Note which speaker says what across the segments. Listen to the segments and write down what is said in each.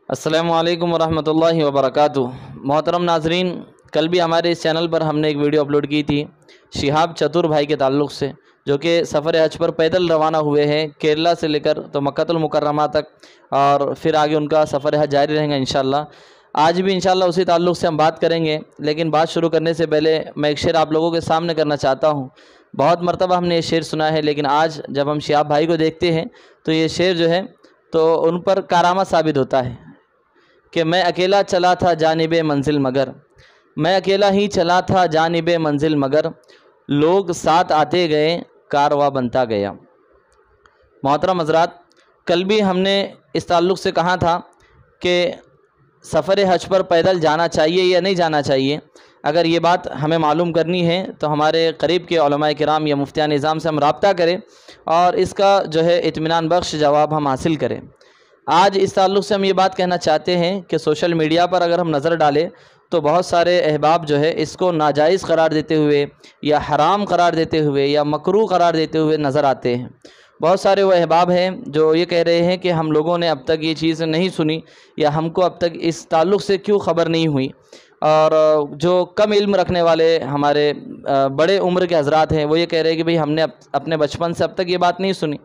Speaker 1: अस्सलामु अलैकुम वरहमतुल्लाहि वबरकातुहू। मोहतरम नाजरीन, कल भी हमारे इस चैनल पर हमने एक वीडियो अपलोड की थी शिहाब चतुर भाई के ताल्लुक़ से, जो कि सफ़र हज पर पैदल रवाना हुए हैं केरला से लेकर तो मक्कातुल मुकर्रमा तक, और फिर आगे उनका सफ़र हज जारी रहेगा इंशाअल्लाह। आज भी इंशाअल्लाह उसी ताल्लुक़ से हम बात करेंगे, लेकिन बात शुरू करने से पहले मैं एक शेर आप लोगों के सामने करना चाहता हूँ। बहुत मरतबा हमने ये शेर सुना है, लेकिन आज जब हम शिहाब भाई को देखते हैं तो ये शेर जो है तो उन पर कारामत साबित होता है कि मैं अकेला चला था जानिबे मंजिल मगर, मैं अकेला ही चला था जानिबे मंजिल मगर, लोग साथ आते गए कारवां बनता गया। मोहतरम हज़रात, कल भी हमने इस ताल्लुक़ से कहा था कि सफ़र हज पर पैदल जाना चाहिए या नहीं जाना चाहिए। अगर ये बात हमें मालूम करनी है तो हमारे करीब के उलमाए किराम या मुफ्तियान निज़ाम से हम रब्ता करें और इसका जो है इत्मीनान बख्श जवाब हम हासिल करें। आज इस ताल्लुक़ से हम ये बात कहना चाहते हैं कि सोशल मीडिया पर अगर हम नज़र डालें तो बहुत सारे अहबाब जो है इसको नाजायज़ करार देते हुए या हराम करार देते हुए या मकरूह करार देते हुए नज़र आते हैं। बहुत सारे वो अहबाब हैं जो ये कह रहे हैं कि हम लोगों ने अब तक ये चीज़ नहीं सुनी या हमको अब तक इस ताल्लुक़ से क्यों ख़बर नहीं हुई, और जो कम इल्म रखने वाले हमारे बड़े उम्र के हज़रात हैं वो ये कह रहे हैं कि भाई हमने अपने बचपन से अब तक ये बात नहीं सुनी।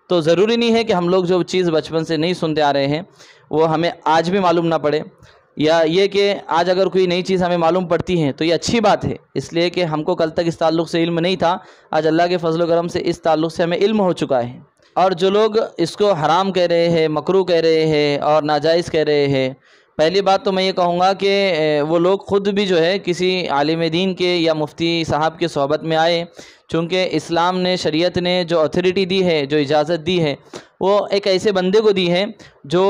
Speaker 1: तो ज़रूरी नहीं है कि हम लोग जो चीज़ बचपन से नहीं सुनते आ रहे हैं वो हमें आज भी मालूम ना पड़े, या ये कि आज अगर कोई नई चीज़ हमें मालूम पड़ती है तो ये अच्छी बात है, इसलिए कि हमको कल तक इस ताल्लुक़ से इल्म नहीं था। आज अल्लाह के फजल करम से इस ताल्लुक़ से हमें इल्म हो चुका है। और जो लोग इसको हराम कह रहे हैं, मकरूह कह रहे हैं और नाजायज़ कह रहे हैं, पहली बात तो मैं ये कहूँगा कि वो लोग ख़ुद भी जो है किसी आलिम दीन के या मुफ्ती साहब की सोहबत में आए, चूँकि इस्लाम ने, शरीयत ने जो अथॉरिटी दी है, जो इजाज़त दी है, वो एक ऐसे बंदे को दी है जो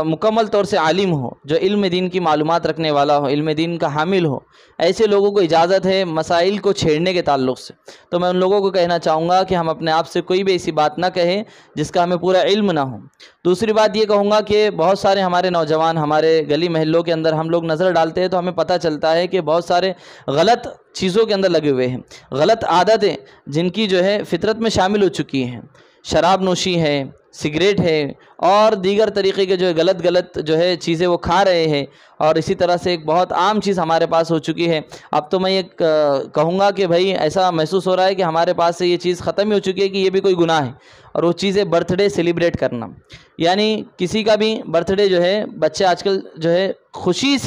Speaker 1: मुकम्मल तौर से आलिम हो, जो इल्म दीन की मालूमात रखने वाला हो, इल्म दीन का हामिल हो। ऐसे लोगों को इजाज़त है मसाइल को छेड़ने के ताल्लुक़ से। तो मैं उन लोगों को कहना चाहूँगा कि हम अपने आप से कोई भी ऐसी बात ना कहें जिसका हमें पूरा इल्म ना हो। दूसरी बात ये कहूँगा कि बहुत सारे हमारे नौजवान हमारे गली महल्लों के अंदर हम लोग नज़र डालते हैं तो हमें पता चलता है कि बहुत सारे गलत चीज़ों के अंदर लगे हुए हैं, गलत आदतें जिनकी जो है फितरत में शामिल हो चुकी हैं। शराब नोशी है, सिगरेट है और दीगर तरीक़े के जो गलत जो है चीज़ें वो खा रहे हैं, और इसी तरह से एक बहुत आम चीज़ हमारे पास हो चुकी है। अब तो मैं ये कहूँगा कि भाई ऐसा महसूस हो रहा है कि हमारे पास से ये चीज़ ख़त्म ही हो चुकी है कि ये भी कोई गुनाह है, और वो चीज़ है बर्थडे सेलिब्रेट करना। यानी किसी का भी बर्थडे जो है बच्चे आजकल जो है खुशी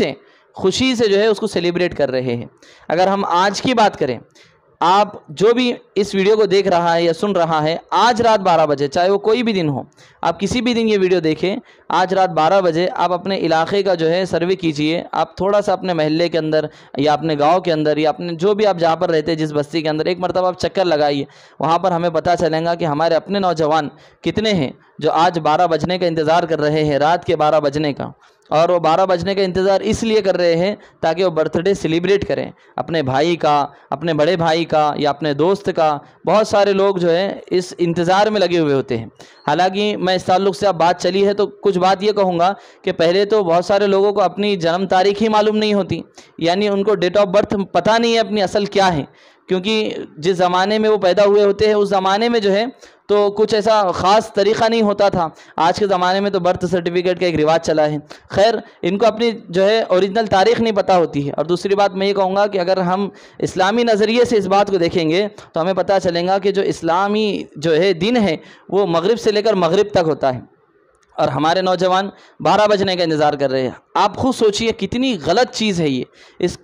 Speaker 1: से जो है उसको सेलिब्रेट कर रहे हैं। अगर हम आज की बात करें, आप जो भी इस वीडियो को देख रहा है या सुन रहा है, आज रात 12 बजे, चाहे वो कोई भी दिन हो, आप किसी भी दिन ये वीडियो देखें, आज रात 12 बजे आप अपने इलाके का जो है सर्वे कीजिए। आप थोड़ा सा अपने महल्ले के अंदर या अपने गांव के अंदर या अपने जो भी आप जहाँ पर रहते हैं जिस बस्ती के अंदर, एक मरतबा आप चक्कर लगाइए। वहाँ पर हमें पता चलेगा कि हमारे अपने नौजवान कितने हैं जो आज 12 बजने का इंतज़ार कर रहे हैं, रात के 12 बजने का। और वो 12 बजने का इंतज़ार इसलिए कर रहे हैं ताकि वो बर्थडे सेलिब्रेट करें अपने भाई का, अपने बड़े भाई का या अपने दोस्त का। बहुत सारे लोग जो है इस इंतज़ार में लगे हुए होते हैं। हालांकि मैं इस ताल्लुक़ से अब बात चली है तो कुछ बात ये कहूँगा कि पहले तो बहुत सारे लोगों को अपनी जन्म तारीख ही मालूम नहीं होती, यानी उनको डेट ऑफ बर्थ पता नहीं है अपनी असल क्या है, क्योंकि जिस ज़माने में वो पैदा हुए होते हैं उस ज़माने में जो है तो कुछ ऐसा ख़ास तरीक़ा नहीं होता था। आज के ज़माने में तो बर्थ सर्टिफिकेट का एक रिवाज चला है। खैर, इनको अपनी जो है ओरिजिनल तारीख़ नहीं पता होती है। और दूसरी बात मैं ये कहूँगा कि अगर हम इस्लामी नज़रिए से इस बात को देखेंगे तो हमें पता चलेगा कि जो इस्लामी जो है दिन है वो मगरिब से लेकर मगरिब तक होता है, और हमारे नौजवान 12 बजने का इंतज़ार कर रहे हैं। आप खुद सोचिए कितनी गलत चीज़ है ये। इस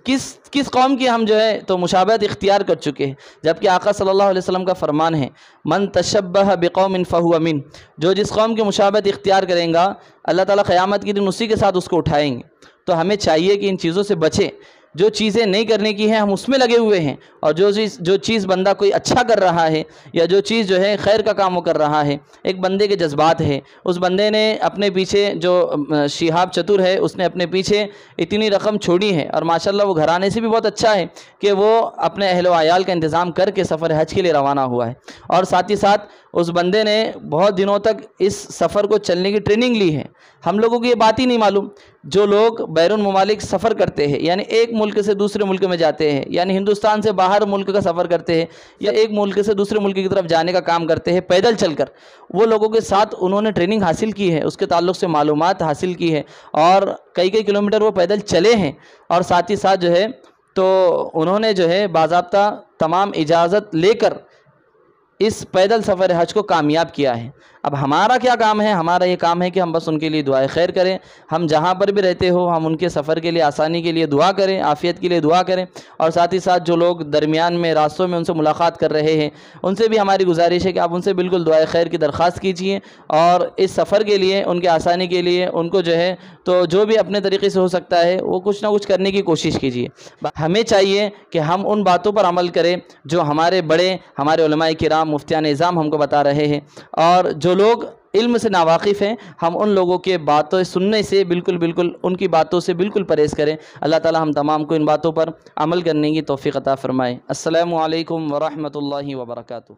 Speaker 1: किस कौम की हम जो है तो मुशाबहत इख्तियार कर चुके हैं, जबकि आका सल्लल्लाहु अलैहि वसल्लम का फरमान है, मन तशब्बह बिकौमिन फहुव मिन, जो जिस कौम की मुशाबहत इख्तियार करेगा अल्लाह ताला क़यामत के दिन उसी के साथ उसको उठाएंगे। तो हमें चाहिए कि इन चीज़ों से बचें। जो चीज़ें नहीं करने की हैं हम उसमें लगे हुए हैं, और जो चीज़ बंदा कोई अच्छा कर रहा है या जो चीज़ जो है खैर का काम वो कर रहा है, एक बंदे के जज्बात है। उस बंदे ने अपने पीछे जो शिहाब चतुर है उसने अपने पीछे इतनी रकम छोड़ी है, और माशाल्लाह वो घराने से भी बहुत अच्छा है कि वो अपने अहल व अयाल का इंतज़ाम करके सफ़र हज के लिए रवाना हुआ है। और साथ ही साथ उस बंदे ने बहुत दिनों तक इस सफ़र को चलने की ट्रेनिंग ली है। हम लोगों को ये बात ही नहीं मालूम। جو لوگ بیرون ممالک سفر کرتے ہیں، یعنی ایک ملک سے دوسرے ملک میں جاتے ہیں، یعنی ہندوستان سے باہر ملک کا سفر کرتے ہیں یا ایک ملک سے دوسرے ملک کی طرف جانے کا کام کرتے ہیں پیدل چل کر، وہ لوگوں کے ساتھ انہوں نے ٹریننگ حاصل کی ہے، اس کے تعلق سے معلومات حاصل کی ہے، اور کئی کلومیٹر وہ پیدل چلے ہیں، اور ساتھ ہی ساتھ جو ہے تو انہوں نے جو ہے باضابطہ تمام اجازت لے کر اس پیدل سفر حج کو کامیاب کیا ہے۔ اب ہمارا کیا کام ہے؟ ہمارا یہ کام ہے کہ ہم بس ان کے لیے دعائے خیر کریں، ہم جہاں پر بھی رہتے ہو ہم ان کے سفر کے لیے آسانی کے لیے دعا کریں، عافیت کے لیے دعا کریں، اور ساتھ ہی ساتھ جو لوگ درمیان میں راستوں میں ان سے ملاقات کر رہے ہیں ان سے بھی ہماری گزارش ہے کہ آپ ان سے بالکل دعائے خیر کی درخواست کیجئے، اور اس سفر کے لیے ان کے آسانی کے لیے ان کو جو ہے تو جو بھی اپنے طریقے سے ہو سکتا ہے وہ کچھ نہ کچھ کرنے کی کوشش کیجئے۔ ہمیں چاہیے کہ ہم ان باتوں پر عمل کریں جو ہمارے بڑے، ہمارے علماء کرام، مفتیان اعظام ہم کو بتا رہے ہیں، اور جو لوگ علم سے ناواقف ہیں ہم ان لوگوں کے باتیں سننے سے بالکل ان کی باتوں سے بالکل پرہیز کریں۔ اللہ تعالی ہم تمام کو ان باتوں پر عمل کرنے کی توفیق عطا فرمائے۔ السلام علیکم ورحمۃ اللہ وبرکاتہ۔